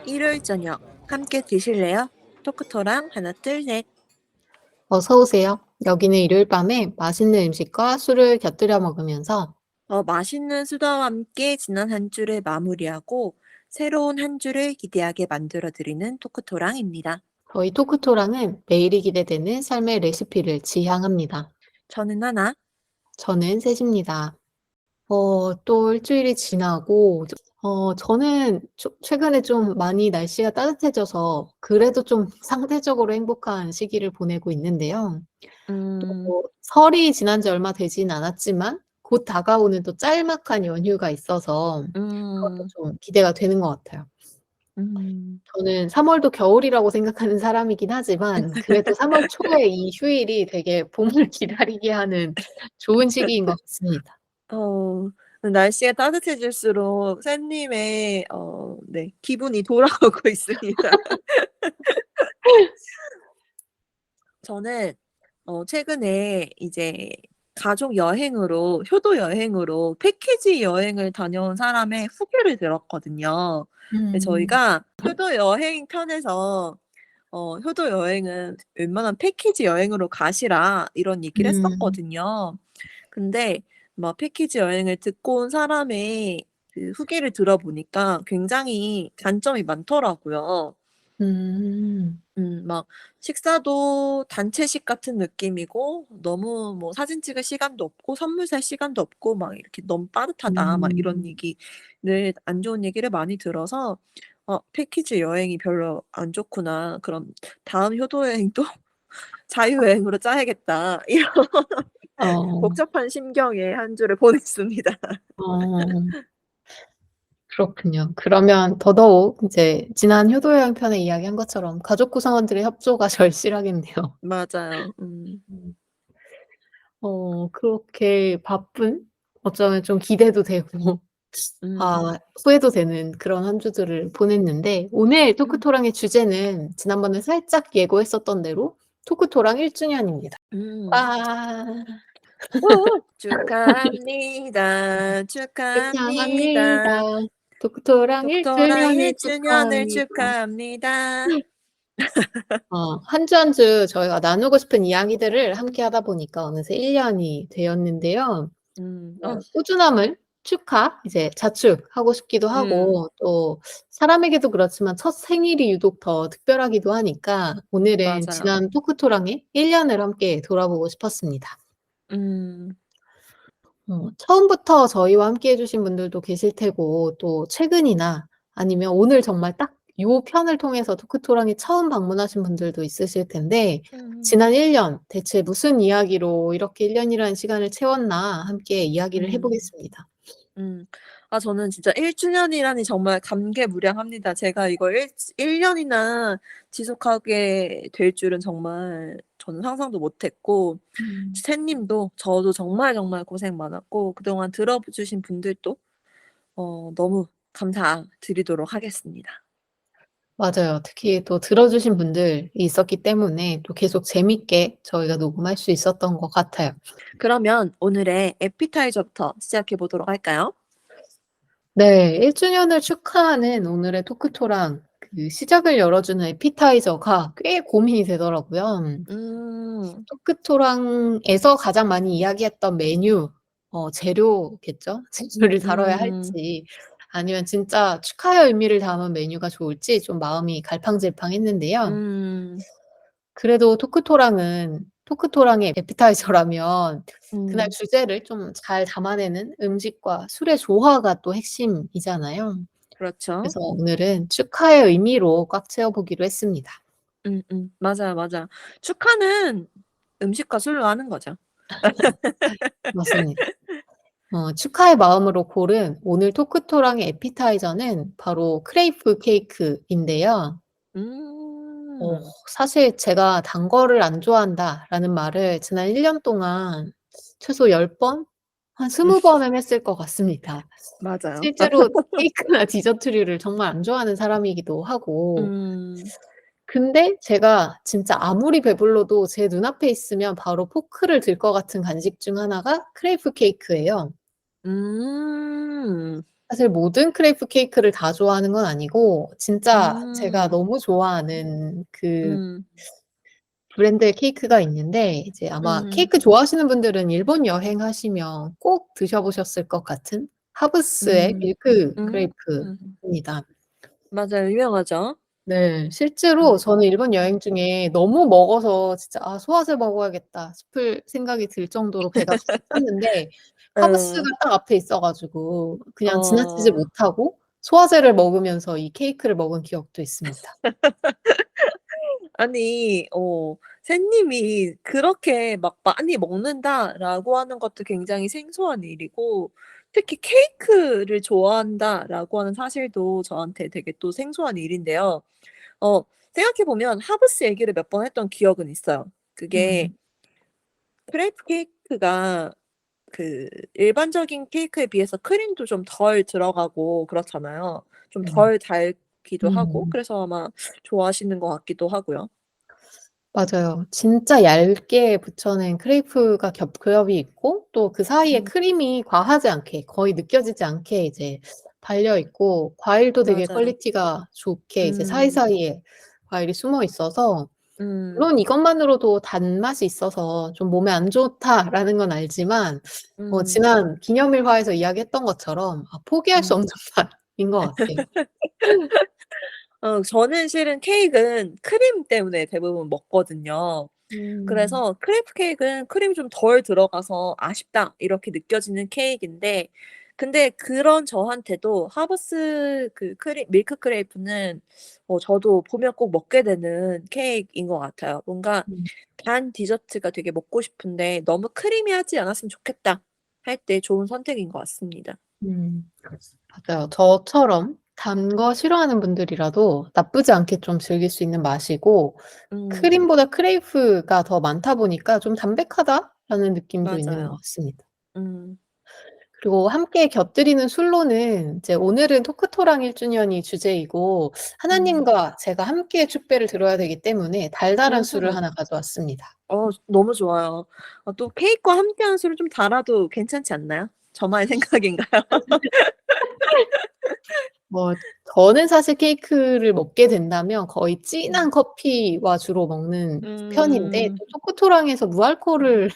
일요일 저녁 함께 드실래요? 토크토랑 하나 둘 셋. 어서 오세요. 여기는 일요일 밤에 맛있는 음식과 술을 곁들여 먹으면서 맛있는 수다와 함께 지난 한 주를 마무리하고 새로운 한 주를 기대하게 만들어 드리는 토크토랑입니다. 저희 토크토랑은 매일이 기대되는 삶의 레시피를 지향합니다. 저는 하나. 저는 셋입니다. 또 일주일이 지나고 저는 최근에 좀 많이 날씨가 따뜻해져서 그래도 좀 상대적으로 행복한 시기를 보내고 있는데요. 음, 또 설이 지난 지 얼마 되진 않았지만 곧 다가오는 또 짤막한 연휴가 있어서 그것도 음, 좀 기대가 되는 것 같아요. 음. 저는 3 월도 겨울이라고 생각하는 사람이긴 하지만 그래도 3월 초에 이 휴일이 되게 봄을 기다리게 하는 좋은 시기인 것 같습니다. 어, 날씨가 따뜻해질수록 샌님의 네, 기분이 돌아오고 있습니다. 저는 최근에 이제 가족 여행으로 효도 여행으로 패키지 여행을 다녀온 사람의 후기를 들었거든요. 근데 음. 저희가 효도 여행 편에서 "효도 여행은 웬만하면 패키지 여행으로 가시라." 이런 얘기를 음. 했었거든요. 근데 막 패키지 여행을 듣고 온 사람의 그 후기를 들어보니까 굉장히 단점이 많더라고요. 음. 막 식사도 단체식 같은 느낌이고 너무 뭐 사진 찍을 시간도 없고 선물 살 시간도 없고 막 이렇게 "너무 빠듯하다." 막 이런 음. 얘기를 안 좋은 얘기를 많이 들어서 '패키지 여행이 별로 안 좋구나. 그럼 다음 효도 여행도 자유여행으로 짜야겠다.' 이런 어. 복잡한 심경에 한 주를 보냈습니다. 어. 그렇군요. 그러면 더더욱 이제 지난 효도여행 편에 이야기한 것처럼 가족 구성원들의 협조가 절실하겠네요. 맞아요. 음. 그렇게 바쁜 어쩌면 좀 기대도 되고 음. 후회도 되는 그런 한 주들을 보냈는데 오늘 음. 토크토랑의 주제는 지난번에 살짝 예고했었던 대로 토크토랑 1 주년입니다. 음. 와. 축하합니다. 축하합니다. 축하합니다. 토크토랑 1 독토랑 주년을 1 주년을 축하합니다. 축하합니다. 한 주 한 주 저희가 나누고 싶은 이야기들을 함께 하다 보니까 어느새 1 년이 되었는데요. 음. 꾸준함을 이제 자축하고 싶기도 음. 하고 또 사람에게도 그렇지만 첫 생일이 유독 더 특별하기도 하니까 오늘은 맞아요. 지난 토크토랑의 1 년을 함께 돌아보고 싶었습니다. 음. 처음부터 저희와 함께 해 주신 분들도 계실 테고 또 최근이나 아니면 오늘 정말 딱 요 편을 통해서 토크토랑에 처음 방문하신 분들도 있으실 텐데 음. 지난 1년 대체 무슨 이야기로 이렇게 1 년이라는 시간을 채웠나 함께 이야기를 해 음. 보겠습니다. 음. 저는 진짜 1 주년이라니 정말 감개무량합니다. 제가 이걸 1 년이나 지속하게 될 줄은 정말 저는 상상도 못 했고 음. 샌님도 저도 정말 정말 고생 많았고 그동안 들어 주신 분들도 너무 감사드리도록 하겠습니다. 맞아요. 특히 또 들어 주신 분들이 있었기 때문에 또 계속 재밌게 저희가 녹음할 수 있었던 것 같아요. 그러면 오늘의 에피타이저부터 시작해 보도록 할까요? 네. 1 주년을 축하하는 오늘의 토크토랑 그 시작을 열어주는 에피타이저가 꽤 고민이 되더라고요. 음. 토크토랑에서 가장 많이 이야기했던 메뉴 재료겠죠? 재료를 다뤄야 음. 할지 아니면 진짜 축하의 의미를 담은 메뉴가 좋을지 좀 마음이 갈팡질팡했는데요. 음. 그래도 토크토랑의 에피타이저라면 그날 음. 주제를 좀 잘 담아내는 음식과 술의 조화가 또 핵심이잖아요. 그렇죠. 그래서 오늘은 축하의 의미로 꽉 채워 보기로 했습니다. 맞아요, 맞아요. 축하는 음식과 술로 하는 거죠. 맞습니다. 축하의 마음으로 고른 오늘 토크토랑의 에피타이저는 바로 크레이프 케이크인데요. 음. 사실 제가 "단 거를 안 좋아한다."라는 말을 지난 1년 동안 최소 10 번? 한 20 번은 했을 것 같습니다. 맞아요. 실제로 케이크나 디저트류를 정말 안 좋아하는 사람이기도 하고 음. 근데 제가 진짜 아무리 배불러도 제 눈앞에 있으면 바로 포크를 들 것 같은 간식 중 하나가 크레이프 케이크예요. 음. 사실 모든 크레이프 케이크를 다 좋아하는 건 아니고 진짜 제가 음. 너무 좋아하는 그 음. 브랜드의 케이크가 있는데 이제 아마 음. 케이크 좋아하시는 분들은 일본 여행하시면 꼭 드셔 보셨을 것 같은 하브스의 음. 밀크 음. 크레이프입니다. 맞아요. 유명하죠. 네. 실제로 음. 저는 일본 여행 중에 너무 먹어서 진짜 '아 소화제 먹어야겠다.' 싶을 생각이 들 정도로 배가 고팠는데 하브스가 어. 딱 앞에 있어 가지고 그냥 지나치지 어. 못하고 소화제를 먹으면서 이 케이크를 먹은 기억도 있습니다. 아니 샌님이 그렇게 막 "많이 먹는다."라고 하는 것도 굉장히 생소한 일이고, 특히 "케이크를 좋아한다."라고 하는 사실도 저한테 되게 또 생소한 일인데요. 어 생각해 보면 하브스 얘기를 몇 번 했던 기억은 있어요. 그게 음. 크레이프 케이크가 그 일반적인 케이크에 비해서 크림도 좀 덜 들어가고 그렇잖아요. 좀 네. 덜 달기도 하고, 음. 그래서 아마 좋아하시는 것 같기도 하고요. 맞아요. 진짜 얇게 붙여낸 크레이프가 겹겹이 있고 또 그 사이에 음. 크림이 과하지 않게 거의 느껴지지 않게 이제 발려 있고 과일도 되게 맞아요. 퀄리티가 좋게 이제 음. 사이사이에 과일이 숨어 있어서 음. 물론 이것만으로도 단맛이 있어서 좀 '몸에 안 좋다.'라는 건 알지만 음. 지난 기념일화에서 이야기했던 것처럼 포기할 수 음. 없는 맛인 것 같아요. 저는 실은 케익은 크림 때문에 대부분 먹거든요. 음. 그래서 크레이프 케익은 크림이 좀 덜 들어가서 '아쉽다.' 이렇게 느껴지는 케익인데, 근데 그런 저한테도 하버스 그 밀크 크레이프는 저도 보면 꼭 먹게 되는 케익인 것 같아요. 뭔가 음. 단 디저트가 되게 먹고 싶은데 '너무 크리미하지 않았으면 좋겠다.' 할 때 좋은 선택인 것 같습니다. 음. 맞아요. 저처럼 단 거 싫어하는 분들이라도 나쁘지 않게 좀 즐길 수 있는 맛이고 음. 크림보다 크레이프가 더 많다 보니까 좀 '담백하다.'라는 느낌도 있는 것 맞아요. 같습니다. 음. 그리고 함께 곁들이는 술로는 이제 오늘은 토크토랑 1 주년이 주제이고 음. 하나님과 제가 함께 축배를 들어야 되기 때문에 달달한 술을 음. 하나 가져왔습니다. 너무 좋아요. 또 케이크와 함께하는 술은 좀 달아도 괜찮지 않나요? 저만의 생각인가요? 뭐 저는 사실 케이크를 먹게 된다면 거의 진한 음. 커피와 주로 먹는 편인데 음. 또 토크토랑에서 무알콜을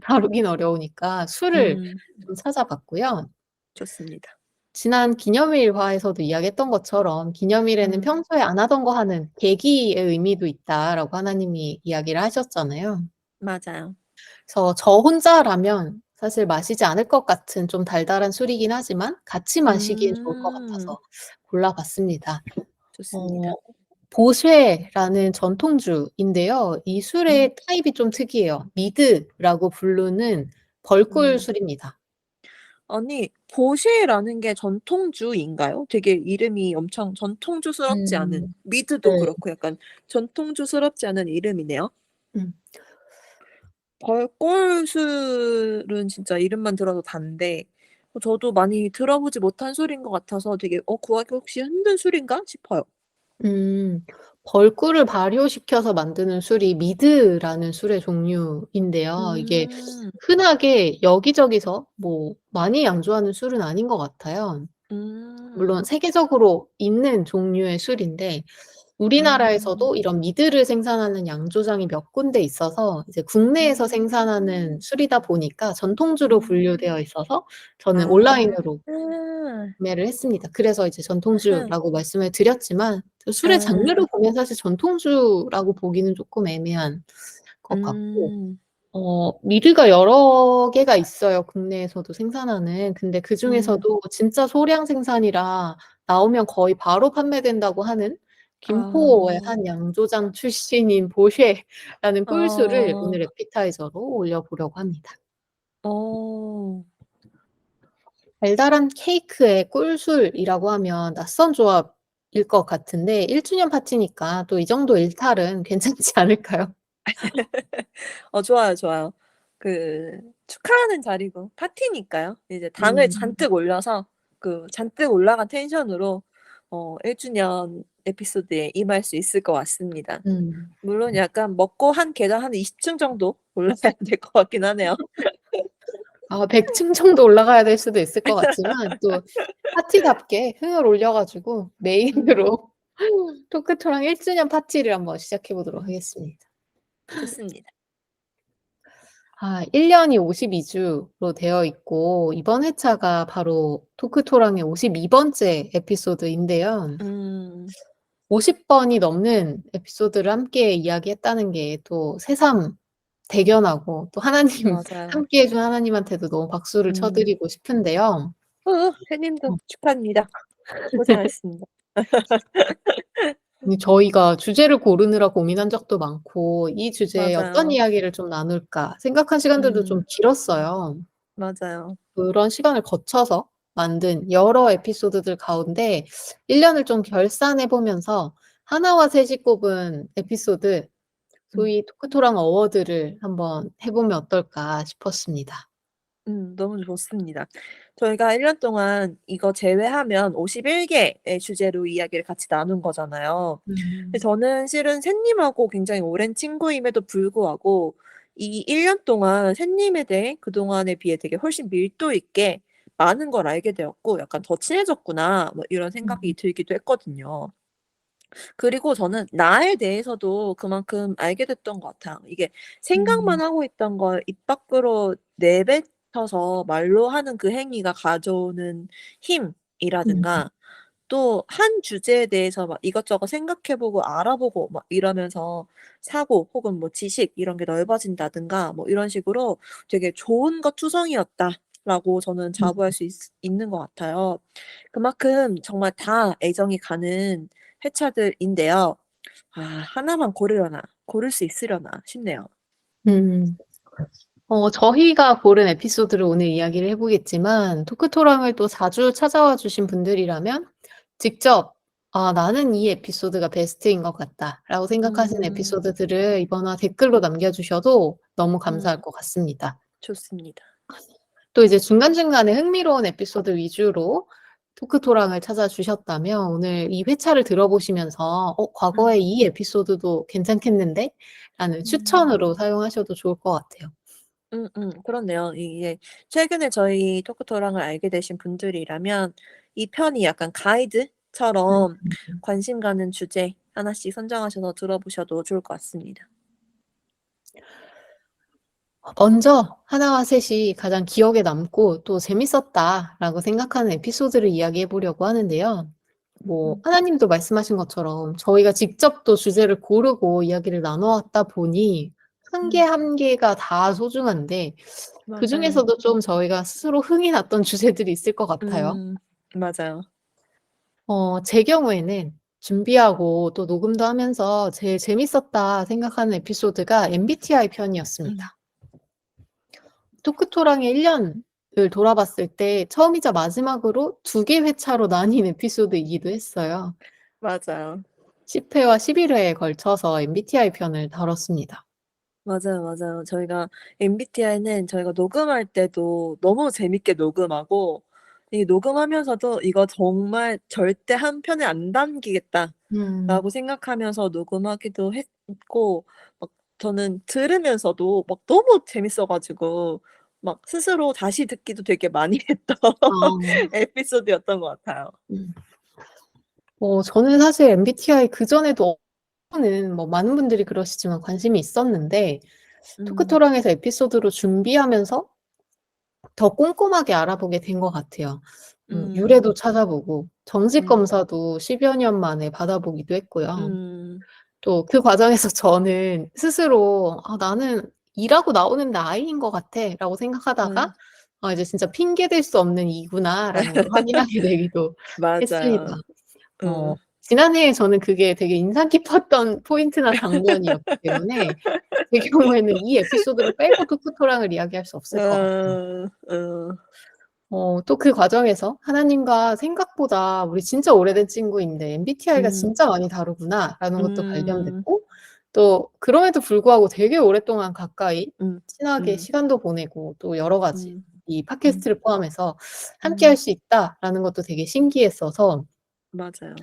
다루긴 어려우니까 술을 음. 좀 찾아봤고요. 좋습니다. 지난 기념일화에서도 이야기했던 것처럼 "기념일에는 음. 평소에 안 하던 거 하는 계기의 의미도 있다."라고 하나님이 이야기를 하셨잖아요. 맞아요. 그래서 저 혼자라면 사실 마시지 않을 것 같은 좀 달달한 술이긴 하지만 같이 마시기엔 좋을 것 음. 같아서 골라 봤습니다. 어 좋습니다. 보쉐라는 전통주인데요. 이 음. 술의 타입이 좀 특이해요. 미드라고 부르는 벌꿀 음. 술입니다. 아니 보쉐라는 게 전통주인가요? 되게 이름이 엄청 전통주스럽지 않은, 음. 미드도 네. 그렇고 약간 전통주스럽지 않은 이름이네요. 음. 벌꿀술은 진짜 이름만 들어도 단데 저도 많이 들어보지 못한 술인 것 같아서 되게 '구하기 혹시 힘든 술인가?' 싶어요. 음. 벌꿀을 발효시켜서 만드는 술이 미드라는 술의 종류인데요. 이게 음. 흔하게 여기저기서 뭐 많이 양조하는 술은 아닌 것 같아요. 음. 물론 세계적으로 있는 종류의 술인데 음. 우리나라에서도 이런 미드를 생산하는 양조장이 몇 군데 있어서 이제 국내에서 생산하는 음. 술이다 보니까 전통주로 음. 분류되어 있어서 저는 아. 온라인으로 구매를 했습니다. 그래서 이제 전통주라고 말씀을 드렸지만 술의 아. 장르를 보면 사실 전통주라고 보기는 쪼끔 애매한 것 같고 음. 미드가 여러 개가 있어요, 국내에서도 생산하는. 근데 음. 그중에서도 진짜 소량 생산이라 나오면 거의 바로 판매된다고 하는 김포의 아. 한 양조장 출신인 보쉐라는 꿀술을 아. 오늘 애피타이저로 올려 보려고 합니다. 어. 달달한 케이크에 꿀술이라고 하면 낯선 조합일 것 같은데 1 주년 파티니까 또 이 정도 일탈은 괜찮지 않을까요? 좋아요, 좋아요. 그 축하하는 자리고 파티니까요. 이제 당을 음. 잔뜩 올려서 그 잔뜩 올라간 텐션으로 1 주년 에피소드에 임할 수 있을 것 같습니다. 음. 물론 약간 먹고 한 계단 한 20층 정도 올라가야 될 것 같긴 하네요. 100층 정도 올라가야 될 수도 있을 것 같지만 또 파티답게 흥을 올려 가지고 음. 메인으로 토크토랑 1 주년 파티를 한번 시작해 보도록 음. 하겠습니다. 좋습니다. 1 년이 52 주로 되어 있고 이번 회차가 바로 토크토랑의 52 번째 에피소드인데요. 음. 50 번이 넘는 에피소드를 함께 이야기했다는 게 또 새삼 대견하고 또 하나님 맞아요. 함께 해준 하나님한테도 너무 박수를 쳐 음. 드리고 싶은데요. 혜님도 어 축하합니다. 고생하셨습니다. 이 저희가 주제를 고르느라 고민한 적도 많고 '이 주제에 어떤 맞아요. 이야기를 좀 나눌까?' 생각한 시간들도 좀 음. 길었어요. 맞아요. 그런 시간을 거쳐서 만든 여러 에피소드들 가운데 1 년을 좀 결산해 보면서 하나와 셋이 꼽은 에피소드 음. 소위 토크토랑 어워드를 한번 해 보면 어떨까 싶었습니다. 너무 좋습니다. 저희가 1년 동안 이거 제외하면 51 개의 주제로 이야기를 같이 나눈 거잖아요. 근데 음. 저는 실은 샌님하고 굉장히 오랜 친구임에도 불구하고 이 1년 동안 샌님에 대해 그동안에 비해 되게 훨씬 밀도 있게 많은 걸 알게 되었고 '약간 더 친해졌구나.' 뭐 이런 생각이 음. 들기도 했거든요. 그리고 저는 나에 대해서도 그만큼 알게 됐던 것 같아요. 이게 음. 생각만 하고 있던 걸 입 밖으로 내뱉어서 말로 하는 그 행위가 가져오는 음. 힘이라든가 또 한 주제에 대해서 막 이것저것 생각해 보고 알아보고 막 이러면서 사고 혹은 뭐 지식 이런 게 넓어진다든가 뭐 이런 식으로 되게 '좋은 것 투성이었다.'라고 저는 음. 자부할 수 있는 것 같아요. 그만큼 정말 다 애정이 가는 회차들인데요. 하나만 고르려나 고를 수 있으려나 싶네요. 음. 저희가 고른 에피소드를 오늘 이야기를 해 보겠지만 토크토랑을 또 자주 찾아와 주신 분들이라면 직접 "아 나는 이 에피소드가 베스트인 것 같다."라고 생각하시는 음. 에피소드들을 이거나 댓글로 남겨 주셔도 너무 음. 감사할 것 같습니다. 좋습니다. 또 이제 중간중간에 흥미로운 에피소드 위주로 토크토랑을 찾아주셨다면 오늘 이 회차를 들어보시면서 음. 과거에 이 에피소드도 괜찮겠는데?' 라는 추천으로 음. 사용하셔도 좋을 것 같아요. 그렇네요. 이게 최근에 저희 토크토랑을 알게 되신 분들이라면 이 편이 약간 가이드처럼 음. 관심 가는 주제 하나씩 선정하셔서 들어보셔도 좋을 것 같습니다. 먼저 하나와 셋이 가장 기억에 남고 또 '재밌었다.'라고 생각하는 에피소드를 이야기해 보려고 하는데요. 뭐 음. 하나님도 말씀하신 것처럼 저희가 직접 또 주제를 고르고 이야기를 나눠 왔다 보니 한 개 음. 한 개가 다 소중한데 맞아요. 그중에서도 좀 저희가 스스로 흥이 났던 주제들이 있을 것 같아요. 음. 맞아요. 제 경우에는 준비하고 또 녹음도 하면서 제일 재밌었다 생각하는 에피소드가 MBTI 음. 편이었습니다. 토크토랑의 1 년을 돌아봤을 때 처음이자 마지막으로 2개 회차로 나뉜 에피소드이기도 했어요. 맞아요. 10 회와 11 회에 걸쳐서 MBTI 편을 다뤘습니다. 맞아요, 맞아요. 저희가 MBTI는 저희가 녹음할 때도 너무 재밌게 녹음하고 이 녹음하면서도 '이거 정말 절대 한 편에 안 음. 담기겠다.'라고 생각하면서 녹음하기도 했고 막 저는 들으면서도 막 너무 재밌어 가지고 막 스스로 다시 듣기도 되게 많이 했던 아. 에피소드였던 것 같아요. 음. 저는 사실 MBTI 그전에도 는 뭐 많은 분들이 그러시지만 관심이 있었는데 음. 토크토랑에서 에피소드로 준비하면서 더 꼼꼼하게 알아보게 된 것 같아요. 음. 유래도 찾아보고 정식 음. 검사도 10여 년 만에 받아보기도 했고요. 음. 또 그 과정에서 저는 스스로 '아 나는 이라고 나오는데 I인 것 같아.'라고 생각하다가 음. '이제 진짜 핑계 댈 수 없는 E구나.'라는 걸 확인하게 되기도 했습니다. 맞아요. 음. 지난해에 저는 그게 되게 인상 깊었던 포인트나 장면이었기 때문에 제 경우에는 이 에피소드를 빼고 토크토랑을 이야기할 수 없을 것 같아요. 또 그 과정에서 하나님과 생각보다 우리 진짜 오래된 친구인데 MBTI가 음. 진짜 많이 다르구나라는 것도 음. 발견됐고 또 그럼에도 불구하고 되게 오랫동안 가까이 음. 친하게 음. 시간도 보내고 또 여러 가지 음. 이 음. 팟캐스트를 포함해서 함께할 음. 수 있다라는 것도 되게 신기했어서 맞아요.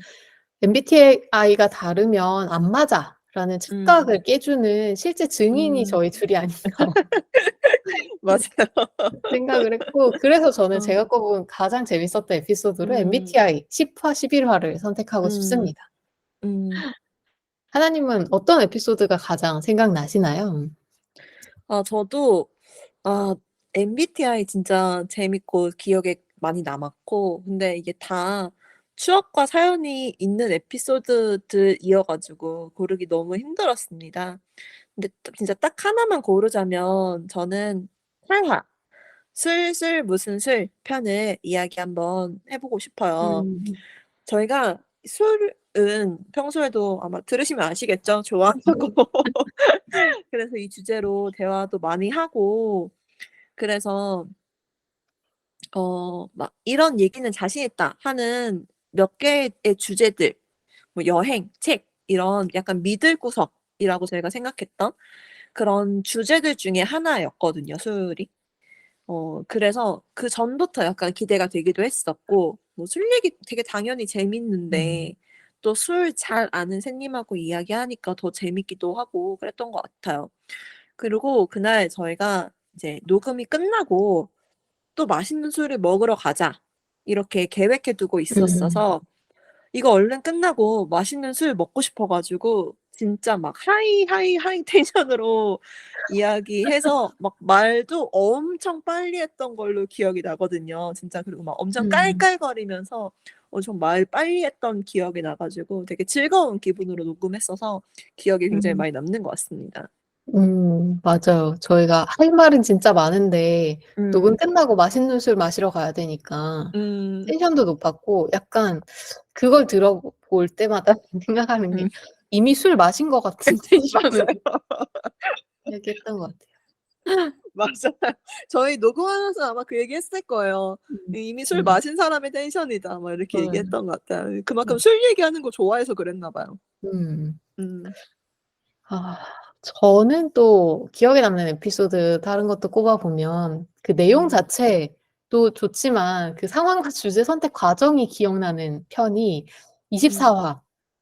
'MBTI가 다르면 안 맞아.' 라는 착각을 깨주는 실제 증인이 음. 저희 둘이 아닌가 맞아요. 생각을 했고, 그래서 저는 어. 제가 꼽은 가장 재밌었던 에피소드로 음. MBTI 10화 11화를 선택하고 음. 싶습니다. 음. 하나님은 어떤 에피소드가 가장 생각나시나요? 저도 MBTI 진짜 재밌고 기억에 많이 남았고, 근데 이게 다 추억과 사연이 있는 에피소드들이어 가지고 고르기 너무 힘들었습니다. 근데 진짜 딱 하나만 고르자면 저는 8화 술술 무슨 술 편을 이야기 한번 해 보고 싶어요. 음. 저희가 술은 평소에도 아마 들으시면 아시겠죠? 좋아하고 그래서 이 주제로 대화도 많이 하고, 그래서 막 "이런 얘기는 자신 있다." 하는 몇 개의 주제들, 뭐 여행, 책 이런 약간 미들구석이라고 저희가 생각했던 그런 주제들 중에 하나였거든요, 술이. 그래서 그전부터 약간 기대가 되기도 했었고, 뭐 술 얘기 되게 당연히 음. 재밌는데 또 술 잘 아는 샌님하고 이야기하니까 더 재밌기도 하고 그랬던 것 같아요. 그리고 그날 저희가 이제 녹음이 끝나고 "또 맛있는 술을 먹으러 가자." 이렇게 계획해 두고 음. 있었어서 이거 얼른 끝나고 맛있는 술 먹고 싶어 가지고 진짜 막 하이 텐션으로 이야기해서 막 말도 엄청 빨리 했던 걸로 기억이 나거든요. 진짜. 그리고 막 엄청 음. 깔깔거리면서 좀 말 빨리 했던 기억이 나 가지고 되게 즐거운 기분으로 녹음했어서 기억에 굉장히 음. 많이 남는 것 같습니다. 맞아요. 저희가 할 말은 진짜 많은데 녹음 음. 끝나고 맛있는 술 마시러 가야 되니까 음. 텐션도 높았고, 약간 그걸 들어볼 때마다 생각하는 음. 게 이미 술 마신 것 같은 텐션으로 맞아요. 얘기했던 것 같아요. 맞아요. 저희 녹음하면서 아마 그 얘기했을 거예요. 음. "이미 술 음. 마신 사람의 텐션이다." 막 이렇게 네. 얘기했던 것 같아요. 맞 그만큼 술 얘기하는 거 좋아해서 그랬나 봐요. 음. 음. 아, 저는 또 기억에 남는 에피소드 다른 것도 꼽아 보면 그 내용 음. 자체도 좋지만 그 상황과 주제 선택 과정이 기억나는 편이 음. 24화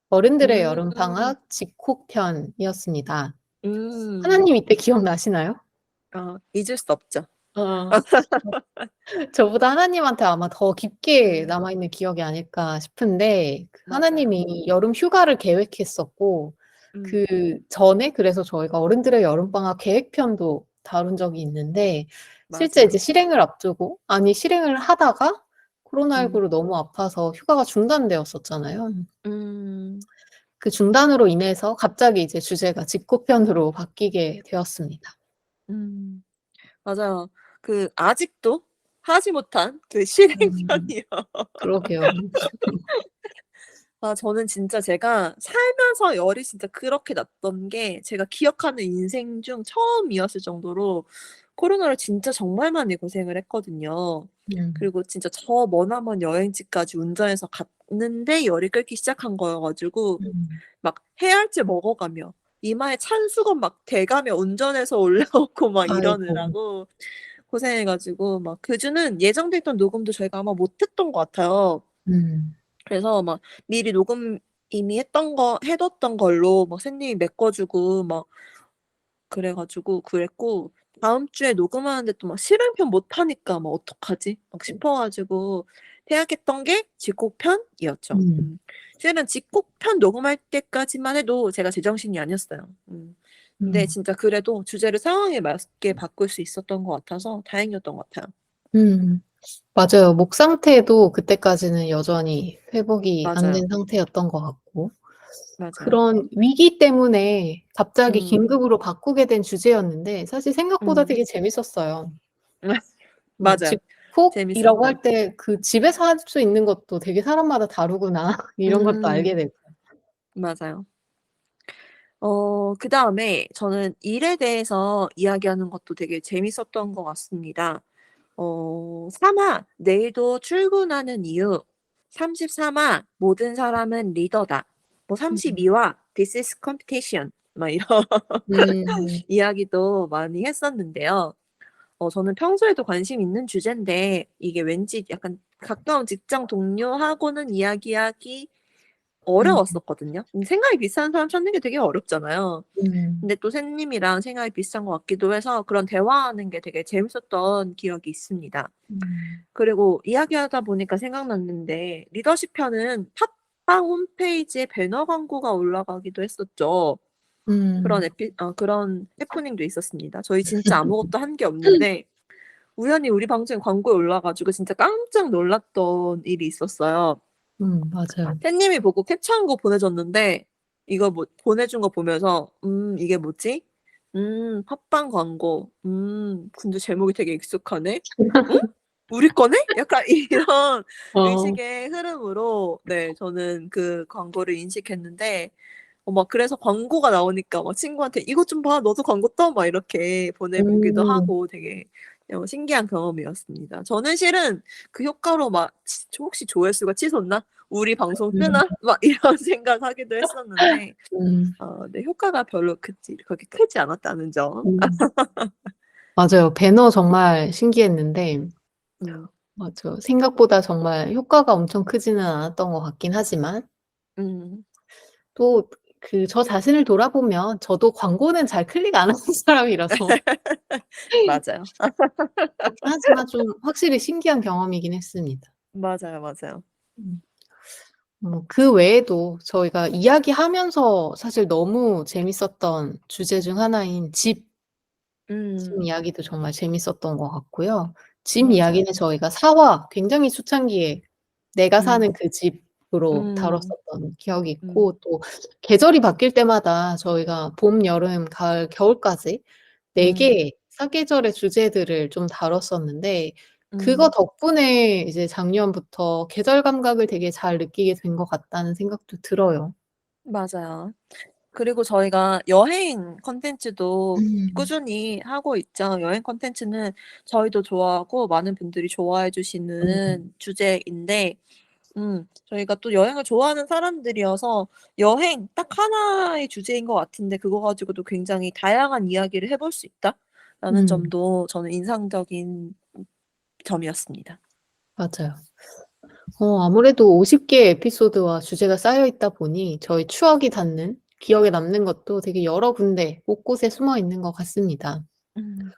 어른들의 음. 여름방학 집콕편이었습니다. 음. 하나님 이때 기억나시나요? 잊을 수 없죠. 어. 저보다 하나님한테 아마 더 깊게 음. 남아있는 기억이 아닐까 싶은데, 그 맞아요. 하나님이 여름 휴가를 계획했었고, 음. 그 전에 그래서 저희가 어른들의 여름방학 계획편도 다룬 적이 있는데, 실제 이제 맞아요. 실행을 앞두고, 아니, 실행을 하다가 음. 코로나19로 너무 아파서 휴가가 중단되었었잖아요. 음. 그 중단으로 인해서 갑자기 이제 주제가 집콕편으로 바뀌게 되었습니다. 음. 맞아요. 아직도 하지 못한 그 음, 실행편이요. 그러게요. 저는 진짜 제가 살면서 열이 진짜 그렇게 났던 게 제가 기억하는 인생 중 처음이었을 정도로 코로나로 진짜 정말 많이 고생을 했거든요. 음. 그리고 진짜 저 머나먼 여행지까지 운전해서 갔는데 열이 끓기 시작한 거여 가지고 음. 막 해열제 먹어가며 이마에 찬수건 막 대가며 운전해서 올라오고 막 아이고. 이러느라고 고생해 가지고 막 그 주는 예정돼 있던 녹음도 저희가 아마 못 했던 것 같아요. 음. 그래서 막 미리 녹음 이미 했던 거 해 뒀던 걸로 막 샌님이 메꿔 주고 막 그래 가지고 그랬고, 다음 주에 녹음하는데 또 막 실행편 못 하니까 막 '어떡하지?' 막 싶어 가지고 생각했던 게 집콕편이었죠. 음. 음. 실은 집콕편 녹음할 때까지만 해도 제가 제정신이 아니었어요. 근데 음. 진짜 그래도 주제를 상황에 맞게 바꿀 수 있었던 것 같아서 다행이었던 것 같아요. 음. 맞아요. 목 상태도 그때까지는 여전히 회복이 안 맞아요. 된 상태였던 것 같고, 맞아요. 그런 위기 때문에 갑자기 음. 긴급으로 바꾸게 된 주제였는데 사실 생각보다 음. 되게 재밌었어요. 맞아요. 집콕이라고 재밌었어요. 할 때 그 집에서 할 수 있는 것도 되게 사람마다 다르구나 이런 것도 알게 음. 되고. 맞아요. 그다음에 저는 일에 대해서 이야기하는 것도 되게 재밌었던 것 같습니다. 3 화 "내일도 출근하는 이유", 33 화 "모든 사람은 리더다", 뭐 음. 32 화 "This is competition", 막 이런 음. 이야기도 많이 했었는데요. 저는 평소에도 관심 있는 주제인데 이게 왠지 약간 가까운 직장 동료하고는 이야기하기 음. 어려웠었거든요. 생각이 비슷한 사람 찾는 게 되게 어렵잖아요. 음. 근데 또 샌님이랑 생각이 비슷한 것 같기도 해서 그런 대화하는 게 되게 재밌었던 기억이 있습니다. 음. 그리고 이야기하다 보니까 생각났는데 리더십 편은 팟빵 홈페이지에 배너 광고가 올라가기도 했었죠. 음. 그런 해프닝도 있었습니다. 저희 진짜 아무것도 한 게 없는데 우연히 우리 방송에 광고에 올라 가지고 진짜 깜짝 놀랐던 일이 있었어요. 맞아요. 팬님이 보고 캡처한 거 보내줬는데 이거 뭐 보내준 거 보면서 이게 뭐지? 팟빵 광고. 근데 제목이 되게 익숙하네. 응? 우리 거네?' 약간 이런 어. 의식의 흐름으로 네 저는 그 광고를 인식했는데 막 그래서 광고가 나오니까 막 친구한테 "이것 좀 봐. 너도 광고 떠." 막 이렇게 보내보기도 음. 하고 되게 신기한 경험이었습니다. 저는 실은 그 효과로 막 '혹시 조회수가 치솟나? 우리 방송 음. 뜨나?' 막 이런 생각하기도 했었는데 음. 네 효과가 별로 그렇게 크지 않았다는 점. 음. 맞아요. 배너 정말 신기했는데 음. 맞아. 생각보다 정말 효과가 엄청 크지는 않았던 것 같긴 하지만 음. 또 저 자신을 돌아보면 저도 광고는 잘 클릭 안 하는 사람이라서 맞아요. 그렇긴 하지만 좀 확실히 신기한 경험이긴 했습니다. 맞아요, 맞아요. 음. 그 외에도 저희가 이야기하면서 사실 너무 재밌었던 주제 중 하나인 집 음. 이야기도 정말 재밌었던 것 같고요. 집 맞아요. 이야기는 저희가 사화 굉장히 초창기에 내가 음. 사는 그 집으로 음. 다뤘었던 기억이 음. 있고 또 계절이 바뀔 때마다 저희가 봄, 여름, 가을, 겨울까지 4 음. 개의 사계절의 주제들을 좀 다뤘었는데 그거 음. 덕분에 이제 작년부터 계절 감각을 되게 잘 느끼게 된 것 같다는 생각도 들어요. 맞아요. 그리고 저희가 여행 콘텐츠도 음. 꾸준히 하고 있죠. 여행 콘텐츠는 저희도 좋아하고 많은 분들이 좋아해 음. 주시는 주제인데 저희가 또 여행을 좋아하는 사람들이어서 여행 딱 하나의 주제인 것 같은데 그거 가지고도 굉장히 다양한 이야기를 해볼 수 있다라는 음. 점도 저는 인상적인 점이었습니다. 맞아요. 아무래도 50 개의 에피소드와 주제가 쌓여 있다 보니 저희 추억이 닿는 기억에 남는 것도 되게 여러 군데 곳곳에 숨어 있는 것 같습니다. 음.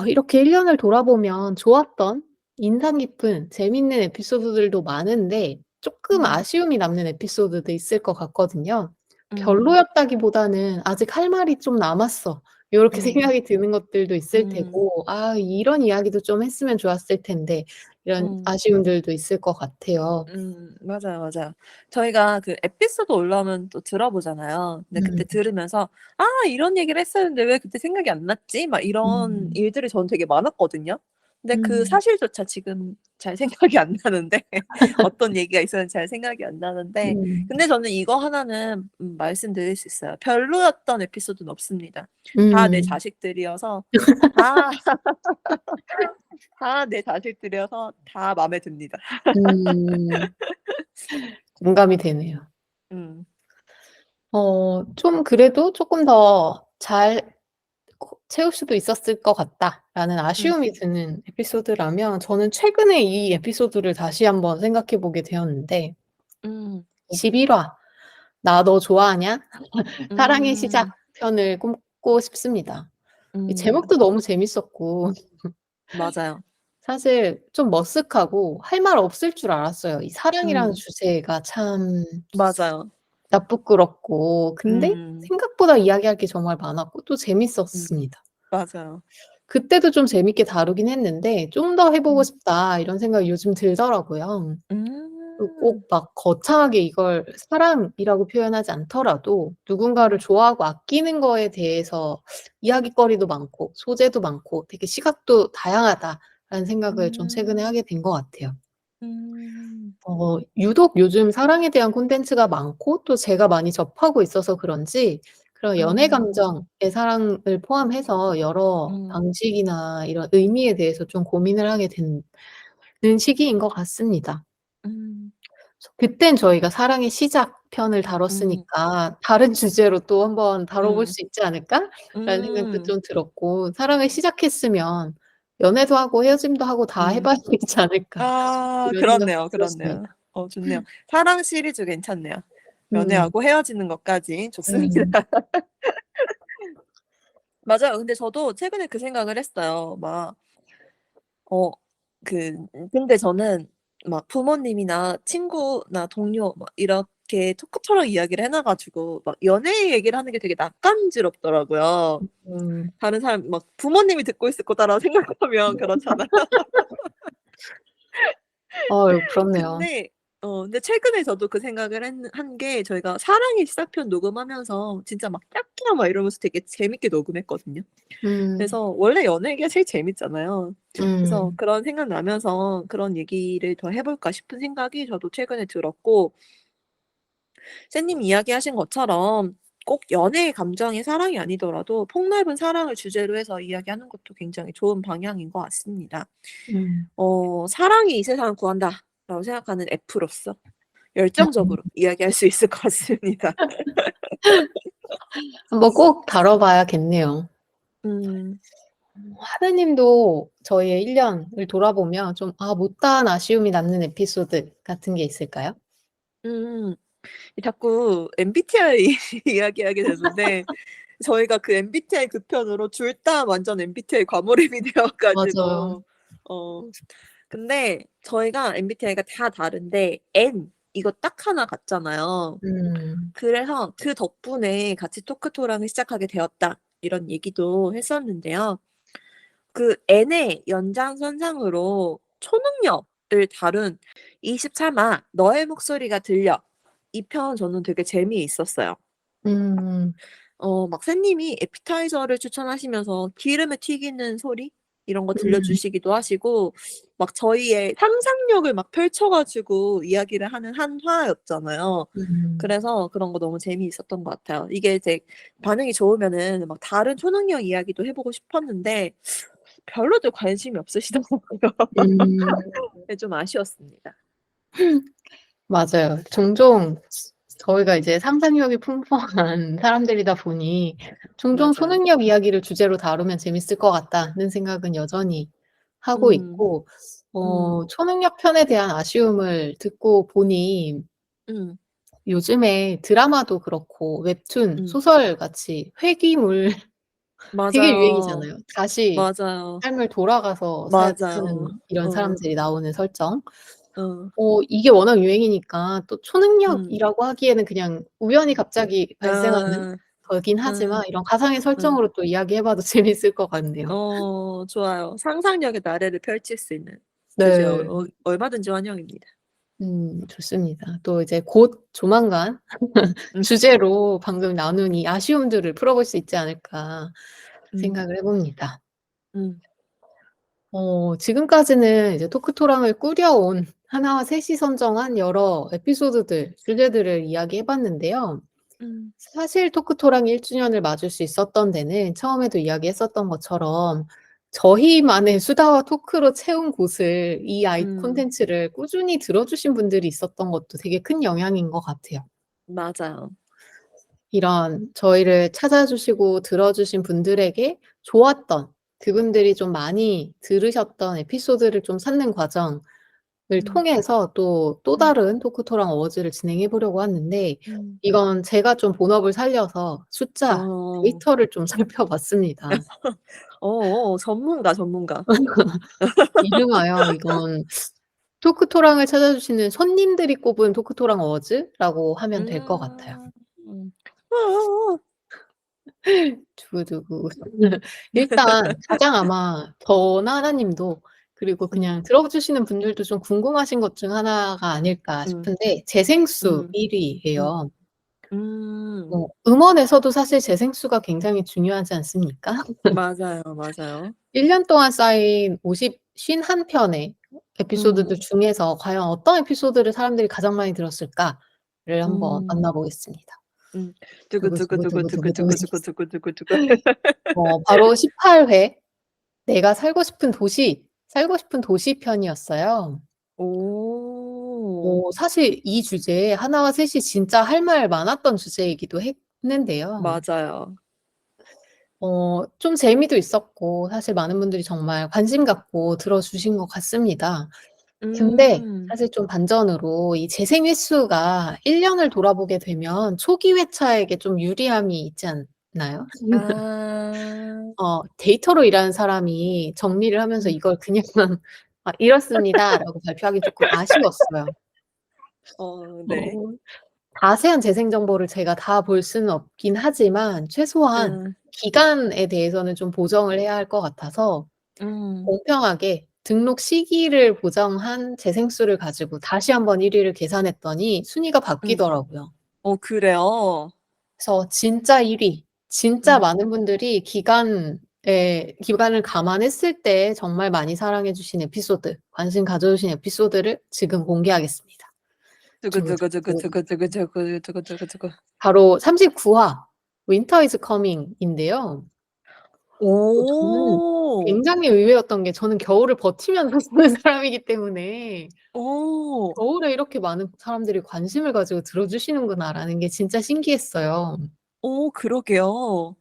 이렇게 1 년을 돌아보면 좋았던 인상 깊은 재밌는 에피소드들도 많은데 쪼끔 음. 아쉬움이 남는 에피소드도 있을 것 같거든요. 음. 별로였다기보다는 '아직 할 말이 좀 남았어.' 요렇게 음. 생각이 드는 것들도 있을 음. 테고 '아 이런 이야기도 좀 했으면 좋았을 텐데.' 이런 음. 아쉬움들도 있을 것 같아요. 맞아요, 맞아요. 저희가 그 에피소드 올라오면 또 들어보잖아요. 근데 그때 음. 들으면서 '아 이런 얘기를 했었는데 왜 그때 생각이 안 났지?' 막 이런 음. 일들이 저는 되게 많았거든요. 근데 그 음. 사실조차 지금 잘 생각이 안 나는데 어떤 얘기가 있었는지 잘 생각이 안 나는데 음. 근데 저는 이거 하나는 말씀드릴 수 있어요. 별로였던 에피소드는 없습니다. 다 내 음. 자식들이어서 다 다 내 자식들이어서 다 마음에 듭니다. 음. 공감이 되네요. 음. 좀 그래도 '쪼끔 더 잘 채울 수도 있었을 것 같다.'라는 음. 아쉬움이 드는 에피소드라면 저는 최근에 이 에피소드를 다시 한번 생각해 보게 되었는데 음. 21 화 "나 너 좋아하냐? 사랑의 시작." 음. 편을 꼽고 싶습니다. 이 음. 제목도 너무 재밌었고 맞아요. 사실 좀 머쓱하고 할 말 없을 줄 알았어요. 이 사랑이라는 음. 주제가 참 맞아요. 나부끄럽고 근데 음. 생각보다 이야기할 게 정말 많았고 또 음. 재밌었습니다. 맞아요. 그때도 좀 재밌게 다루긴 했는데 '좀 더 해 보고 음. 싶다.' 이런 생각이 요즘 들더라고요. 음. 꼭 막 거창하게 이걸 사랑이라고 표현하지 않더라도 누군가를 음. 좋아하고 아끼는 거에 대해서 이야깃거리도 많고 소재도 많고 되게 '시각도 다양하다.'라는 생각을 좀 최근에 음. 하게 된 것 같아요. 음. 유독 요즘 사랑에 대한 콘텐츠가 많고 또 제가 많이 접하고 있어서 그런지 그런 연애 음. 감정의 사랑을 포함해서 여러 음. 방식이나 이런 의미에 대해서 좀 고민을 하게 되는 시기인 것 같습니다. 음. 그땐 저희가 사랑의 시작 편을 음. 다뤘으니까 '다른 주제로 또 한번 다뤄볼 음. 수 있지 않을까?'라는 생각도 음. 좀 들었고 '사랑을 시작했으면 연애도 하고 헤어짐도 하고 다 해 음. 봐야 되지 않을까?' 아 이런 생각도 그렇네요, 그렇네요. 들었습니다. 좋네요. 사랑 시리즈 괜찮네요. 음. 연애하고 헤어지는 것까지 좋습니다. 음. 맞아요. 근데 저도 최근에 그 생각을 했어요. 막 어 근데 저는 막 부모님이나 친구나 동료 막 이렇게 토크처럼 이야기를 해놔 가지고 막 연애 얘기를 하는 게 되게 낯간지럽더라고요. 음. 다른 사람 막 부모님이 듣고 있을 거다라고 생각하면 그렇잖아요. 그렇네요. 근데 근데 최근에 저도 그 생각을 한 게 저희가 사랑의 시작편 녹음하면서 진짜 막 짝이야 막 이러면서 되게 재밌게 녹음했거든요. 음. 그래서 원래 연애 얘기가 제일 재밌잖아요. 그래서 음. 그런 생각 나면서 '그런 얘기를 더 해 볼까.' 싶은 생각이 저도 최근에 들었고 쌤님이 이야기하신 것처럼 꼭 연애의 감정의 사랑이 아니더라도 폭넓은 사랑을 주제로 해서 이야기하는 것도 굉장히 좋은 방향인 것 같습니다. 음. '사랑이 이 세상을 구한다.'라고 생각하는 F로서 음. 열정적으로 이야기할 수 있을 것 같습니다. 한번 꼭 다뤄봐야겠네요. 음. 하느님도 저희의 1 년을 돌아보면 좀 못다한 아쉬움이 남는 에피소드 같은 게 있을까요? 음. 자꾸 MBTI 이야기하게 되는데 저희가 그 MBTI 그 편으로 둘 다 완전 MBTI 과몰입이 되어 맞아요. 가지고 어 근데 저희가 MBTI가 다 다른데 N 이거 딱 하나 같잖아요. 음. 그래서 그 덕분에 같이 토크토랑을 시작하게 되었다 이런 얘기도 했었는데요. 그 N의 연장선상으로 초능력을 다룬 23화 너의 목소리가 들려 이 편 저는 되게 재미있었어요. 음. 막 샌님이 에피타이저를 추천하시면서 기름에 튀기는 소리 이런 거 음. 들려주시기도 하시고 막 저희의 상상력을 막 펼쳐 가지고 이야기를 하는 한 화였잖아요. 음. 그래서 그런 거 너무 재미있었던 것 같아요. 이게 이제 반응이 좋으면은 막 다른 초능력 이야기도 해 보고 싶었는데 별로들 관심이 없으시더라고요. 음. 네 좀 아쉬웠습니다. 맞아요. 종종 저희가 이제 상상력이 풍부한 사람들이다 보니 종종 맞아요. '초능력 이야기를 주제로 다루면 재밌을 것 같다.'는 생각은 여전히 하고 음. 있고 음. 초능력 편에 대한 아쉬움을 듣고 보니 음. 요즘에 드라마도 그렇고 웹툰, 음. 소설같이 회귀물 되게 맞아요. 유행이잖아요. 다시 맞아요. 삶을 돌아가서 맞아요. 사는 이런 어. 사람들이 나오는 설정. 어. 이게 워낙 유행이니까 또 음. 초능력이라고 하기에는 그냥 우연히 갑자기 발생하는 아. 거긴 아. 하지만 이런 가상의 아. 설정으로 또 이야기해 봐도 재밌을 것 같네요. 좋아요. 상상력의 나래를 펼칠 수 있는 주제 네. 얼마든지 환영입니다. 좋습니다. 또 이제 곧 조만간 음. 주제로 방금 나눈 이 아쉬움들을 풀어볼 수 있지 않을까 음. 생각을 해 봅니다. 음. 지금까지는 이제 토크토랑을 꾸려온 하나와 셋이 선정한 여러 에피소드들, 주제들을 이야기해 봤는데요. 음. 사실 토크토랑 1 주년을 맞을 수 있었던 데는 처음에도 이야기했었던 것처럼 저희만의 수다와 토크로 채운 곳을 이 음. 콘텐츠를 꾸준히 들어주신 분들이 있었던 것도 되게 큰 영향인 것 같아요. 맞아요. 이런 저희를 찾아주시고 들어주신 분들에게 좋았던 그분들이 좀 많이 들으셨던 에피소드를 좀 찾는 과정을 음. 통해서 또 음. 다른 토크토랑 어워즈를 진행해 보려고 하는데 음. 이건 제가 좀 본업을 살려서 숫자, 어. 데이터를 좀 살펴봤습니다. 전문가, 전문가. 이름하여 이건 토크토랑을 찾아주시는 손님들이 꼽은 토크토랑 어워즈라고 하면 될 것 같아요. 음. 어어어. 두구두구. 일단 가장 아마 저나 하나님도 그리고 그냥 음. 들어주시는 분들도 좀 궁금하신 것 중 하나가 아닐까 음. 싶은데 재생수 음. 1 음. 위예요. 음. 음원에서도 사실 재생수가 굉장히 중요하지 않습니까? 맞아요, 맞아요. 1년 동안 쌓인 51 편의 에피소드들 음. 중에서 과연 어떤 에피소드를 사람들이 가장 많이 들었을까를 한번 음. 만나 보겠습니다. 음. 두구두구두구두구두구. 두구두구두구두구두구두구두구두구. 바로 18회 내가 살고 싶은 도시 편이었어요. 오. 사실 이 주제에 하나와 셋이 진짜 할 말 많았던 주제이기도 했는데요. 맞아요. 좀 재미도 있었고 사실 많은 분들이 정말 관심 갖고 들어 주신 것 같습니다. 근데 음. 사실 좀 반전으로 이 재생 횟수가 1 년을 돌아보게 되면 초기 회차에게 좀 유리함이 있지 않나요? 아. 데이터로 일하는 사람이 정리를 하면서 음. 이걸 그냥 "아 이렇습니다."라고 발표하긴 쪼끔 아쉬웠어요. 네. 어 자세한 재생 정보를 제가 다 볼 수는 없긴 하지만 최소한 음. 기간에 대해서는 좀 보정을 해야 할 것 같아서 음. 공평하게 등록 시기를 보정한 재생수를 가지고 다시 한번 1 위를 계산했더니 순위가 음. 바뀌더라고요. 그래요? 그래서 진짜 1 위, 진짜 음. 많은 분들이 기간을 감안했을 때 정말 많이 사랑해 주신 에피소드, 관심 가져 주신 에피소드를 지금 공개하겠습니다. 두구두구두구두구. 두구두구두구두구두구두구두구두구. 바로 39 화 Winter is Coming인데요. 저는 오. 굉장히 의외였던 게 저는 겨울을 버티면서 사는 사람이기 때문에 오. '겨울에 이렇게 많은 사람들이 관심을 가지고 들어 주시는구나.'라는 게 진짜 신기했어요. 그러게요.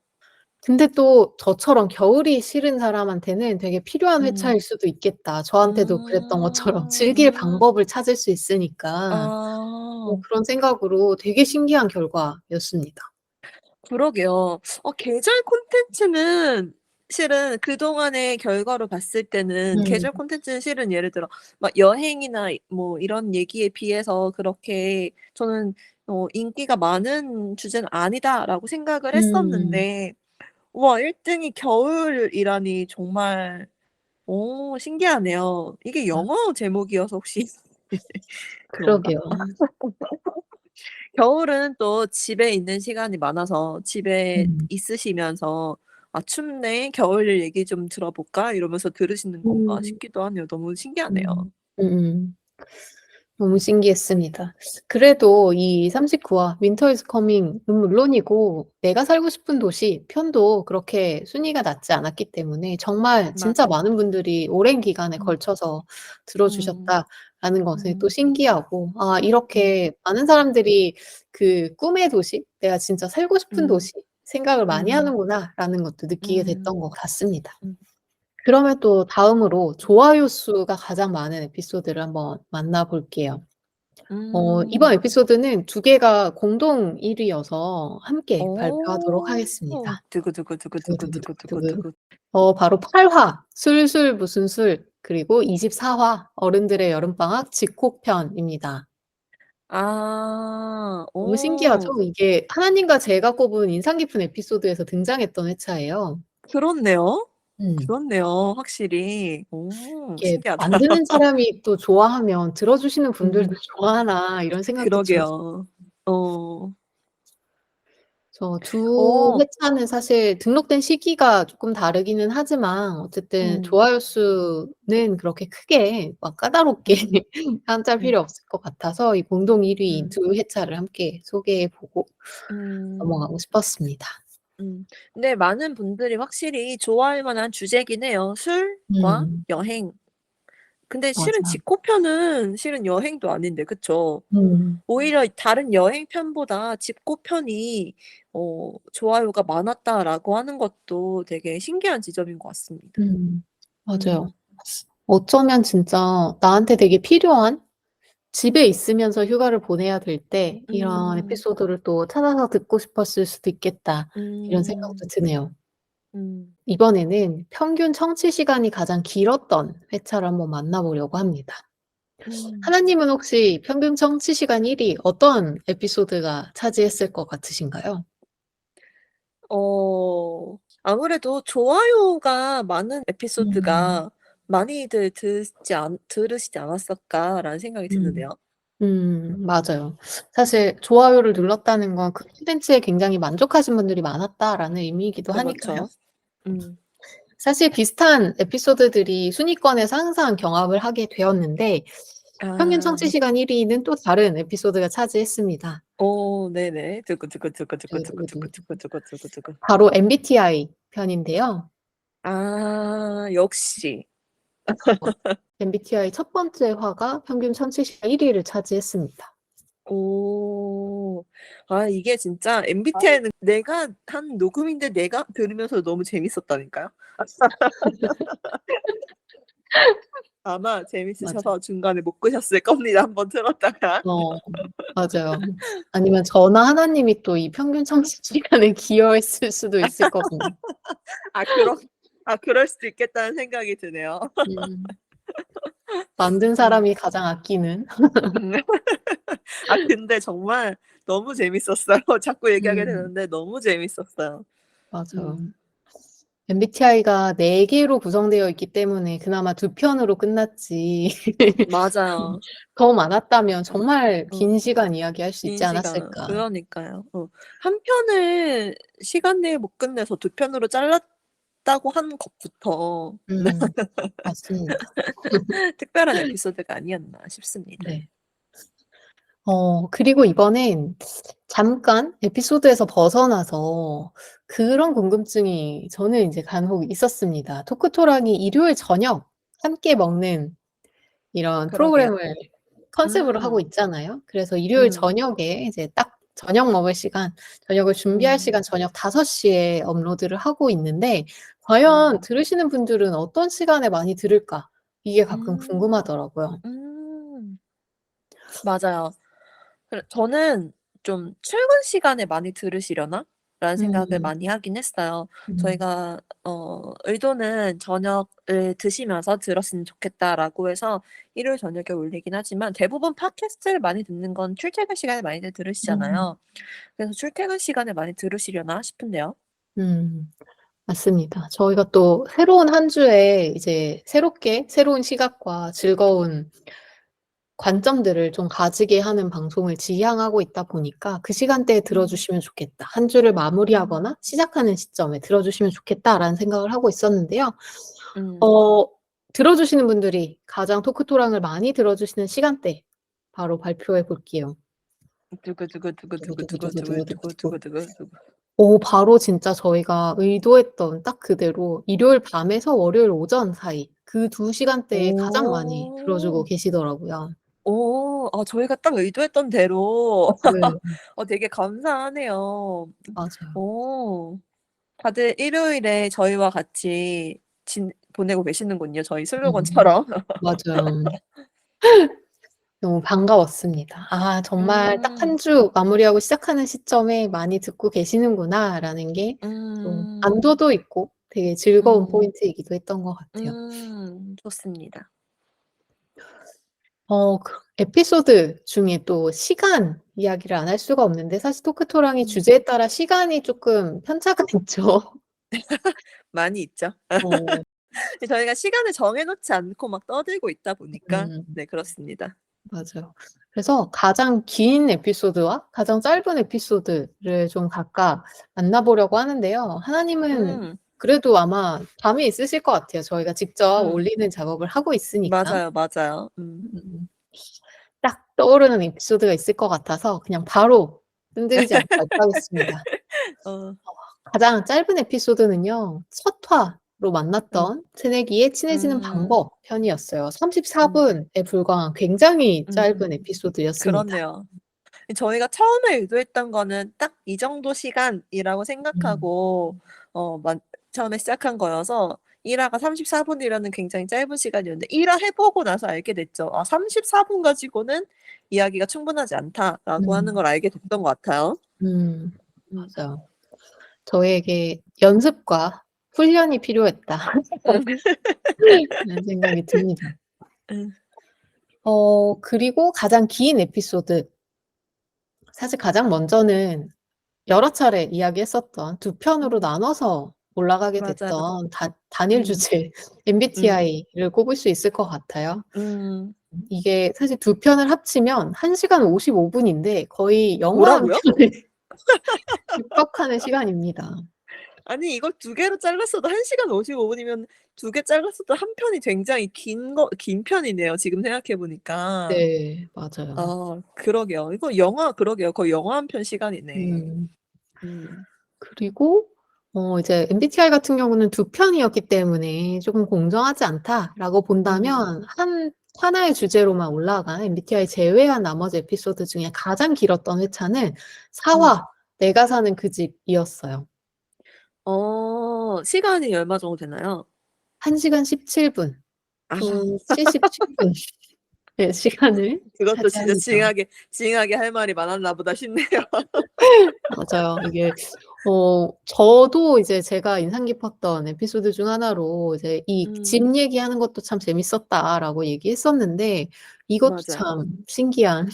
근데 또 저처럼 겨울이 싫은 사람한테는 되게 필요한 음. 회차일 수도 있겠다. 저한테도 그랬던 것처럼 음. 즐길 방법을 찾을 수 있으니까 아. 그런 생각으로 되게 신기한 결과였습니다. 그러게요. 계절 콘텐츠는 실은 그동안의 결과로 봤을 때는 음. 계절 콘텐츠는 실은 예를 들어 막 여행이나 뭐 이런 얘기에 비해서 그렇게 저는 '인기가 많은 주제는 아니다.'라고 생각을 음. 했었는데 와 1 등이 겨울이라니 정말 신기하네요. 이게 아 영어 제목이어서 혹시 그런가? 그러게요. 겨울은 또 집에 있는 시간이 많아서 집에 음. 있으시면서 '아 춥네. 겨울 얘기 좀 들어볼까?' 이러면서 들으시는 건가 음. 싶기도 하네요. 너무 신기하네요. 음. 음음. 너무 신기했습니다. 그래도 이 39화 Winter is Coming은 물론이고 내가 살고 싶은 도시 편도 그렇게 순위가 낮지 않았기 때문에 정말 진짜 맞아요. 많은 분들이 오랜 기간에 음. 걸쳐서 들어 음. 주셨다라는 것에 또 음. 신기하고 '아 음. 이렇게 많은 사람들이 그 꿈의 도시, 내가 진짜 살고 싶은 음. 도시 생각을 많이 음. 하는구나.'라는 것도 느끼게 음. 됐던 것 같습니다. 음. 그러면 또 다음으로 좋아요 수가 가장 많은 에피소드를 한번 만나 볼게요. 이번 음. 에피소드는 두 개가 공동 1 위여서 함께 발표하도록 어. 하겠습니다. 두구두구두구두구. 두구두구두구두구두구두구. 바로 8 화 술술 무슨 술 그리고 24화 어른들의 여름방학 집콕편입니다. 아. 너무 신기하죠? 이게 하나님과 제가 꼽은 인상 깊은 에피소드에서 등장했던 회차예요. 그렇네요. 음. 그렇네요 확실히. 이게 신기하다. 만드는 사람이 또 좋아하면 들어 주시는 분들도 음. '좋아하나.' 이런 생각도 들었어요. 그러게요. 어. 두 어. 회차는 사실 등록된 시기가 쪼끔 다르기는 하지만 어쨌든 음. 좋아요 수는 그렇게 크게 막 까다롭게 음. 한짤 음. 필요 없을 것 같아서 이 공동 1 위인 음. 두 회차를 함께 소개해 보고 음. 넘어가고 싶었습니다. 음. 근데 많은 분들이 확실히 좋아할 만한 주제긴 해요. 술과 음. 여행. 근데 실은 맞아. 집코편은 실은 여행도 아닌데 그쵸? 오히려 다른 여행 편보다 집코편이 "좋아요가 많았다."라고 하는 것도 되게 신기한 지점인 것 같습니다. 음. 맞아요. 음. 어쩌면 진짜 나한테 되게 필요한 집에 있으면서 휴가를 보내야 될 때 이런 음. 에피소드를 또 찾아서 듣고 싶었을 수도 있겠다. 이런 생각도 음. 드네요. 음. 이번에는 평균 청취 시간이 가장 길었던 회차를 한번 만나 보려고 합니다. 음. 하나님은 혹시 평균 청취 시간 1위 어떤 에피소드가 차지했을 것 같으신가요? 아무래도 좋아요가 많은 음. 에피소드가 많이들 들으시지 않았을까라는 생각이 음. 드는데요. 맞아요. 사실 좋아요를 눌렀다는 건 그 콘텐츠에 굉장히 만족하신 분들이 많았다라는 의미이기도 하니까요. 그렇죠. 음. 사실 비슷한 에피소드들이 순위권에서 항상 경합을 하게 되었는데 평균 청취 아. 시간 1 위는 또 다른 에피소드가 차지했습니다. 네네. 두구두구두구. 두구두구두구두구두구두구두구두구. 바로 MBTI 편인데요. 아 역시. MBTI 첫 번째 화가 평균 청취 시간 1 위를 차지했습니다. 오. 이게 진짜 MBTI는 내가 한 녹음인데 내가 들으면서 너무 재밌었다니까요. 아마 맞아요. 재밌으셔서 중간에 못 끄셨을 겁니다. 한번 틀었다가. 어 맞아요. 아니면 저나 하나님이 또 이 평균 청취 시간에 기여했을 수도 있을 거든요. 아 그런 그럴 수도 있겠다는 생각이 드네요. 음. 만든 음. 사람이 가장 아끼는. 음. 근데 정말 너무 재밌었어요. 자꾸 얘기하게 음 되는데 너무 재밌었어요. 맞아요. 음. MBTI가 4 개로 구성되어 있기 때문에 그나마 2 편으로 끝났지. 맞아요. 더 많았다면 음. 정말 음. 긴 시간 이야기할 수 있지 긴 시간. 않았을까. 그러니까요. 한 편을 시간 내에 못 끝내서 2 편으로 잘랐다고 하는 것부터 음 맞습니다. 특별한 에피소드가 아니었나 싶습니다. 네. 그리고 이번엔 잠깐 에피소드에서 벗어나서 그런 궁금증이 저는 인제 간혹 있었습니다. 토크토랑이 일요일 저녁 함께 먹는 이런 그러게요. 프로그램을 컨셉으로 하고 음. 있잖아요. 그래서 일요일 음. 저녁에 이제 딱 저녁 먹을 시간, 저녁을 준비할 음. 시간 저녁 5 시에 업로드를 하고 있는데 과연 음. 들으시는 분들은 어떤 시간에 많이 들을까? 이게 가끔 음. 궁금하더라고요. 음. 맞아요. 저는 좀 '출근 시간에 많이 들으시려나?'라는 생각을 음. 많이 하긴 했어요. 음. 저희가 의도는 '저녁을 드시면서 들었으면 좋겠다.'라고 해서 일요일 저녁에 올리긴 하지만 대부분 팟캐스트를 많이 듣는 건 출퇴근 시간에 많이들 음. 들으시잖아요. 그래서 '출퇴근 시간에 많이 들으시려나?' 싶은데요. 음. 맞습니다. 저희가 또 새로운 한 주에 이제 새롭게 새로운 시각과 즐거운 관점들을 좀 가지게 하는 방송을 지향하고 있다 보니까 '그 시간대에 음. 들어주시면 좋겠다. 한 주를 음. 마무리하거나 시작하는 시점에 들어주시면 좋겠다.'라는 생각을 하고 있었는데요. 음. 어 들어주시는 분들이 가장 토크토랑을 많이 들어주시는 시간대 바로 발표해 볼게요. 두구두구두구두구두구두구. 두구두구두구두구두구두구두구두구. 바로 진짜 저희가 의도했던 딱 그대로 일요일 밤에서 월요일 오전 사이 그 2 시간대에 가장 많이 들어주고 오. 계시더라고요. 저희가 딱 의도했던 대로 네. 되게 감사하네요. 맞아요. 오. 다들 일요일에 저희와 같이 보내고 계시는군요, 저희 음. 슬로건처럼. 맞아요. 너무 반가웠습니다. '아 정말 딱 음. 한 주 마무리하고 시작하는 시점에 많이 듣고 계시는구나.'라는 게 좀 음. 안도도 있고 되게 즐거운 음. 포인트이기도 했던 것 같아요. 좋습니다. 에피소드 중에 또 시간 이야기를 안 할 수가 없는데 사실 토크토랑이 음. 주제에 따라 시간이 쪼끔 편차가 있죠. 많이 있죠. 어 저희가 시간을 정해 놓지 않고 막 떠들고 있다 보니까 음 네 그렇습니다. 맞아요. 그래서 가장 긴 에피소드와 가장 짧은 에피소드를 좀 각각 만나 보려고 하는데요. 하나님은 음. 그래도 아마 감이 있으실 것 같아요. 저희가 직접 음. 올리는 작업을 하고 있으니까. 맞아요, 맞아요. 음. 딱 떠오르는 에피소드가 있을 것 같아서 그냥 바로 끈들이지 않고 발표하겠습니다. 어. 가장 짧은 에피소드는요. 첫 화로 음. 만났던 새내기의 친해지는 음. 방법 편이었어요. 34 음. 분에 불과한 굉장히 음. 짧은 에피소드였습니다. 그렇네요. 저희가 처음에 의도했던 거는 딱 이 정도 시간이라고 음. 생각하고 처음에 시작한 거여서 1 화가 34 분이라는 굉장히 짧은 시간이었는데 1화 해 보고 나서 알게 됐죠. '아 34분 가지고는 이야기가 충분하지 않다.'라고 하는 음. 걸 알게 됐던 것 같아요. 음. 음. 맞아요. 저에게 '연습과 훈련이 필요했다.' 음. 라는 생각이 듭니다. 음. 그리고 가장 긴 에피소드 사실 가장 먼저는 여러 차례 이야기했었던 2 편으로 음. 나눠서 올라가게 맞아요. 됐던 단일 음. 주제 음. MBTI를 꼽을 수 있을 것 같아요. 음. 이게 사실 2 편을 합치면 1 시간 55 분인데 거의 영화 한 뭐라고요? 편에 육박하는 시간입니다. 아니 이걸 2개로 잘랐어도 1 시간 55 분이면 2개 잘랐어도 한 편이 굉장히 긴 편이네요, 지금 생각해 보니까. 네. 맞아요. 그러게요. 이거 영화 그러게요. 거의 영화 한 편 시간이네. 음. 음. 그리고 이제 MBTI 같은 경우는 2 편이었기 때문에 '조금 공정하지 않다.'라고 음. 본다면 하나의 주제로만 올라간 MBTI 제외한 나머지 에피소드 중에 가장 길었던 회차는 4 음. 화 내가 사는 그 집이었어요. 시간이 얼마 정도 되나요? 1 시간 17분. 아. 77분 의 시간을 그것도 진짜 차지합니다. 징하게 할 말이 많았나 보다 싶네요. 맞아요. 이게 저도 이제 제가 인상 깊었던 에피소드 중 하나로 이제 이 음. 집 얘기하는 것도 참 재밌었다라고 얘기했었는데 이것도 맞아요. 참 신기한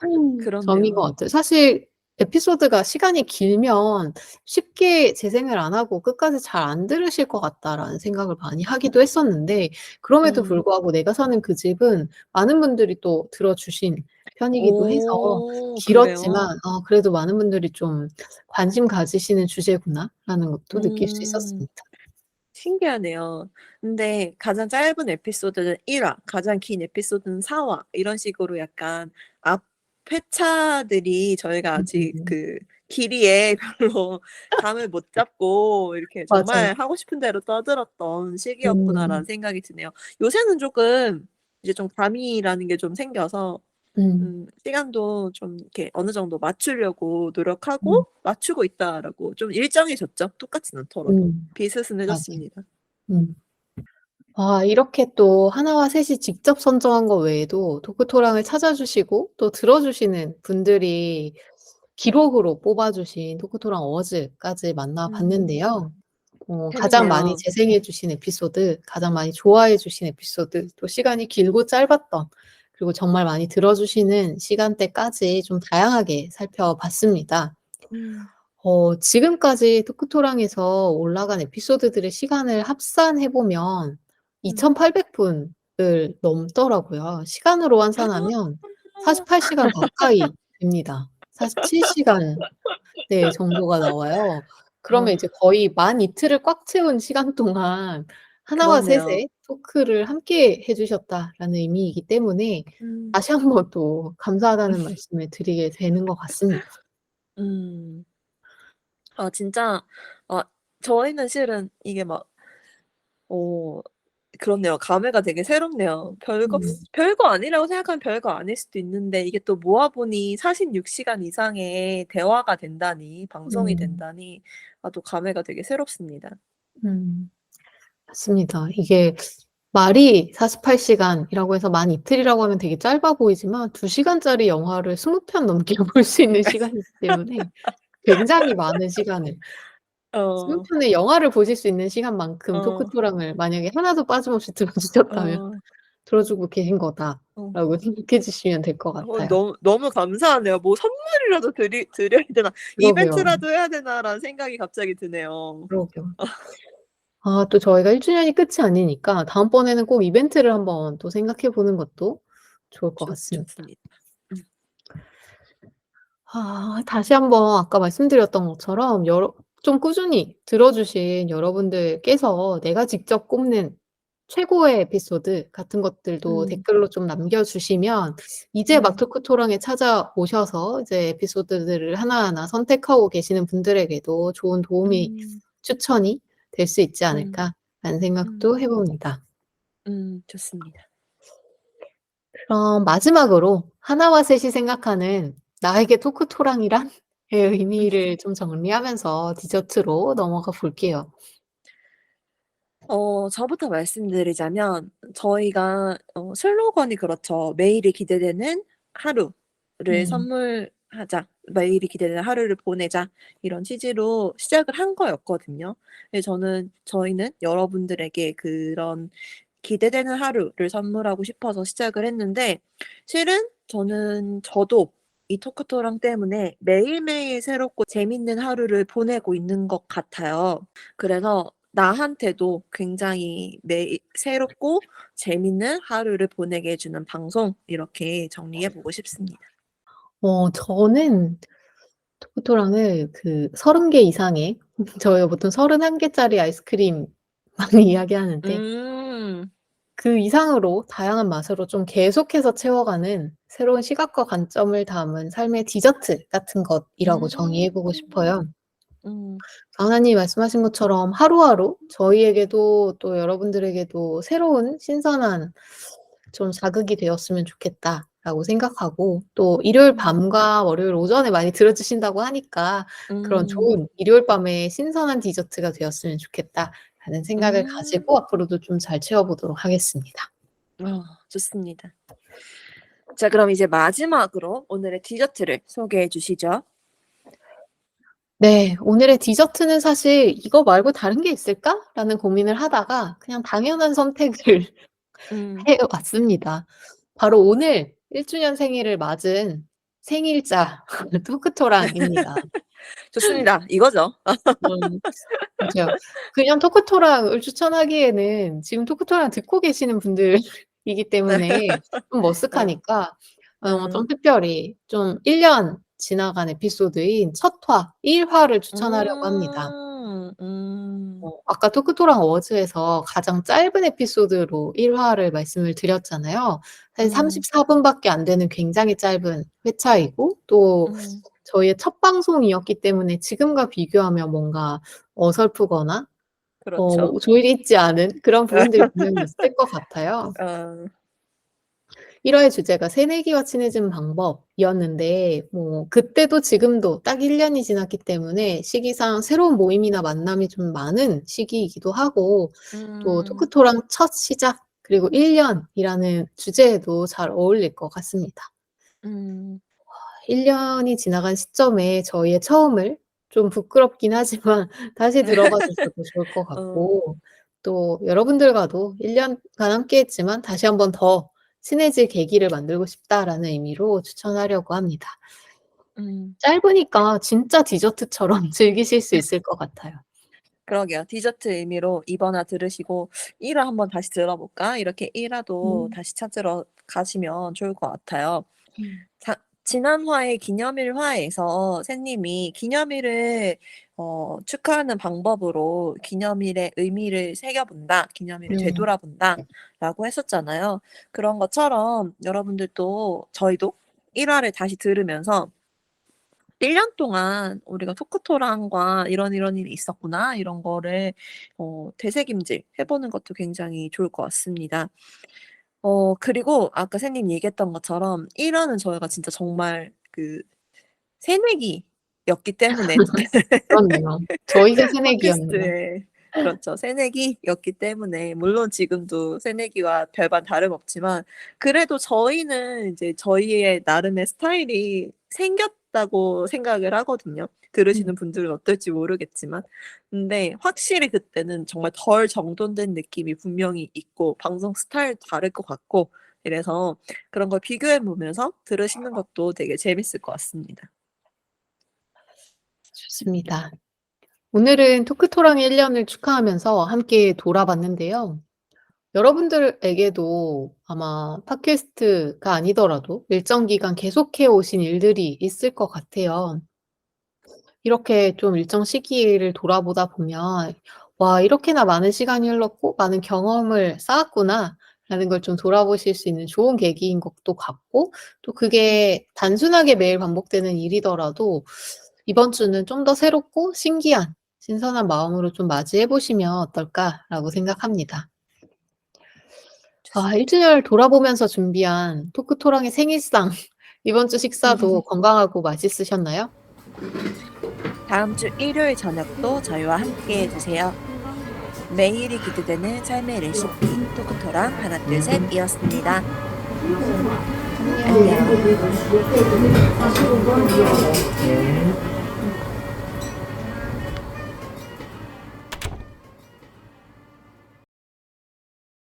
점인 것 그렇네요. 같아요. 사실 에피소드가 시간이 길면 쉽게 재생을 안 하고 '끝까지 잘 안 들으실 것 같다.'라는 생각을 많이 하기도 했었는데 그럼에도 음. 불구하고 내가 사는 그 집은 많은 분들이 또 들어 주신 편이기도 해서 그래요? 길었지만 그래도 많은 분들이 좀 '관심 가지시는 주제구나.'라는 것도 느낄 수 음. 있었습니다. 신기하네요. 근데 가장 짧은 에피소드는 1 화, 가장 긴 에피소드는 4 화 이런 식으로 약간 앞 회차들이 저희가 아직 음. 그 길이에 별로 감을 못 잡고 이렇게 맞아요. 정말 하고 싶은 대로 떠들었던 음. 시기였구나라는 생각이 드네요. 요새는 쪼끔 이제 좀 감이라는 게 좀 생겨서 음. 시간도 좀 이렇게 어느 정도 맞추려고 음. 노력하고 '맞추고 있다.'라고 좀 일정해졌죠, 똑같진 않더라도. 맞아요. 비스듬해졌습니다. 음. 이렇게 또 하나와 셋이 직접 선정한 거 외에도 토크토랑을 찾아주시고 또 들어주시는 분들이 기록으로 뽑아주신 토크토랑 어워즈까지 음. 만나봤는데요. 가장 많이 재밌네요. 재생해 주신 에피소드, 가장 많이 좋아해 주신 에피소드, 또 시간이 길고 짧았던 그리고 정말 많이 들어주시는 시간대까지 좀 다양하게 살펴봤습니다. 음. 지금까지 토크토랑에서 올라간 에피소드들의 시간을 합산해 보면 음. 2,800 분을 넘더라고요. 시간으로 환산하면 48 시간 가까이 됩니다. 47 시간 네 정도가 나와요. 그러면 아 이제 거의 만 이틀을 꽉 채운 시간 동안 하나와 그렇네요. 셋의 토크를 함께 해 주셨다라는 의미이기 때문에 음. 다시 한번 또 감사하다는 말씀을 드리게 되는 것 같습니다. 음. 진짜 저희는 실은 이게 막 어 그렇네요. 감회가 되게 새롭네요. 음. 별거 아니라고 생각하면 별거 아닐 수도 있는데 이게 또 모아 보니 46 시간 이상의 대화가 된다니 방송이 음. 된다니 또 감회가 되게 새롭습니다. 음. 맞습니다. 이게 말이 48 시간이라고 해서 만 이틀이라고 하면 되게 짧아 보이지만 2 시간짜리 영화를 20편 넘게 볼 수 있는 시간이기 때문에 굉장히 많은 시간을 20 어. 편의 영화를 보실 수 있는 시간만큼 어. 토크토랑을 만약에 하나도 빠짐없이 들어 주셨다면 어. '들어 주고 계신 거다.'라고 어. 생각해 주시면 될 것 같아요. 너무 감사하네요. '뭐 선물이라도 드려야 되나? 그러게요. 이벤트라도 해야 되나?'라는 생각이 갑자기 드네요. 그러게요. 또 저희가 1 주년이 끝이 아니니까 다음번에는 꼭 이벤트를 한번 또 생각해 보는 것도 좋을 것 같습니다. 좋습니다. 음. 다시 한번 아까 말씀드렸던 것처럼 좀 꾸준히 들어 주신 여러분들께서 내가 직접 꼽는 최고의 에피소드 같은 것들도 음. 댓글로 좀 남겨 주시면 이제 막 음. 토크토랑에 찾아오셔서 이제 에피소드들을 하나하나 선택하고 계시는 분들에게도 좋은 도움이 음. 추천이 될 수 있지 음. 않을까라는 생각도 음. 해 봅니다. 좋습니다. 그럼 마지막으로 하나와 셋이 생각하는 나에게 토크토랑이란? 의 의미를 좀 정리하면서 디저트로 넘어가 볼게요. 저부터 말씀드리자면 저희가 슬로건이 그렇죠. "매일이 기대되는 하루를 음. 선물하자. 매일이 기대되는 하루를 보내자." 이런 취지로 시작을 한 거였거든요. 근데 저희는 여러분들에게 그런 기대되는 하루를 선물하고 싶어서 시작을 했는데 실은 저도 이 토크토랑 때문에 매일매일 새롭고 재밌는 하루를 보내고 있는 것 같아요. 그래서 나한테도 굉장히 새롭고 재밌는 하루를 보내게 해 주는 방송 이렇게 정리해 보고 싶습니다. 저는 토토랑을 그 30개 이상의 저희가 보통 31 개짜리 아이스크림 많이 이야기하는데 음. 그 이상으로 다양한 맛으로 좀 계속해서 채워가는 새로운 시각과 관점을 담은 삶의 디저트 같은 것이라고 정의해 보고 음. 싶어요. 음. 강사님이 말씀하신 것처럼 하루하루 저희에게도 또 여러분들에게도 새로운 신선한 좀 자극이 되었으면 좋겠다라고 생각하고 또 일요일 음. 밤과 월요일 오전에 많이 들어 주신다고 하니까 그런 음. 좋은 일요일 밤에 신선한 디저트가 되었으면 좋겠다라는 라는 생각을 음. 가지고 앞으로도 좀 잘 채워보도록 하겠습니다. 좋습니다. 자 그럼 이제 마지막으로 오늘의 디저트를 소개해 주시죠. 네. 오늘의 디저트는 사실 '이거 말고 다른 게 있을까?'라는 고민을 하다가 그냥 당연한 선택을 음. 해 왔습니다. 바로 오늘 1 주년 생일을 맞은 생일자 토크토랑입니다. 좋습니다. 이거죠. 음. 맞아요. 그냥 토크토랑을 추천하기에는 지금 토크토랑 듣고 계시는 분들이기 때문에 좀 어. 머쓱하니까 좀 음. 특별히 좀 1년 지나간 에피소드인 첫 화 1 화를 추천하려고 합니다. 음. 음. 아까 토크토랑 어워즈에서 가장 짧은 에피소드로 1 화를 말씀을 드렸잖아요. 사실 음. 34 분밖에 안 되는 굉장히 짧은 회차이고 또 음. 저희의 첫 방송이었기 때문에 지금과 비교하면 뭔가 어설프거나 그렇죠. 조일이 있지 않은 그런 부분들이 분명히 있을 것 같아요. 어. 1 화의 주제가 새내기와 친해지는 방법이었는데 뭐 그때도 지금도 딱 1 년이 지났기 때문에 시기상 새로운 모임이나 만남이 좀 많은 시기이기도 하고 또 음. 토크토랑 첫 시작 그리고 1 년이라는 주제에도 잘 어울릴 것 같습니다. 음. 1 년이 지나간 시점에 저희의 처음을 좀 부끄럽긴 하지만 다시 들어봐 주셔도 좋을 것 어. 같고 또 여러분들과도 1 년간 함께했지만 '다시 한번 더 친해질 계기를 만들고 싶다.'라는 의미로 추천하려고 합니다. 음. 짧으니까 진짜 디저트처럼 즐기실 수 있을 것 같아요. 그러게요. 디저트 의미로 이번 화 들으시고 1 화 한번 다시 들어볼까? 이렇게 1 화도 음. 다시 찾으러 가시면 좋을 것 같아요. 음. 자 지난 화의 기념일 화에서 샌님이 기념일을 축하하는 방법으로 "기념일의 의미를 새겨본다. 기념일을 음. 되돌아본다."라고 했었잖아요. 그런 것처럼 여러분들도 저희도 1 화를 다시 들으면서 1년 동안 우리가 토크토랑과 이런 일이 있었구나.' 이런 거를 되새김질 해 보는 것도 굉장히 좋을 것 같습니다. 그리고 아까 샌님 얘기했던 것처럼 1 화는 저희가 진짜 정말 그 새내기였기 때문에 그렇네요. 저희가 새내기였네요. 팟캐스트에 그렇죠. 새내기였기 때문에 물론 지금도 새내기와 별반 다름없지만 그래도 저희는 이제 저희의 나름의 스타일이 생겼다고 생각을 하거든요. 음. 들으시는 분들은 어떨지 모르겠지만. 근데 확실히 그때는 정말 덜 정돈된 느낌이 분명히 있고 방송 스타일도 다를 것 같고 이래서 그런 걸 비교해 보면서 들으시는 것도 되게 재밌을 것 같습니다. 좋습니다. 오늘은 토크토랑 1 년을 축하하면서 함께 돌아봤는데요. 여러분들에게도 아마 팟캐스트가 아니더라도 일정 기간 계속해 오신 일들이 있을 것 같아요. 이렇게 좀 일정 시기를 돌아보다 보면 '와 이렇게나 많은 시간이 흘렀고 많은 경험을 쌓았구나.'라는 걸 좀 돌아보실 수 있는 좋은 계기인 것도 같고 또 그게 단순하게 매일 반복되는 일이더라도 '이번 주는 좀 더 새롭고 신기한 신선한 마음으로 좀 맞이해 보시면 어떨까.'라고 생각합니다. 1 좋습니다. 주년을 돌아보면서 준비한 토크토랑의 생일상 이번 주 식사도 건강하고 맛있으셨나요? 다음 주 일요일 저녁도 저희와 함께해 주세요. 매일이 기대되는 삶의 레시피 토크토랑 하나 둘 셋이었습니다. 안녕. 안녕.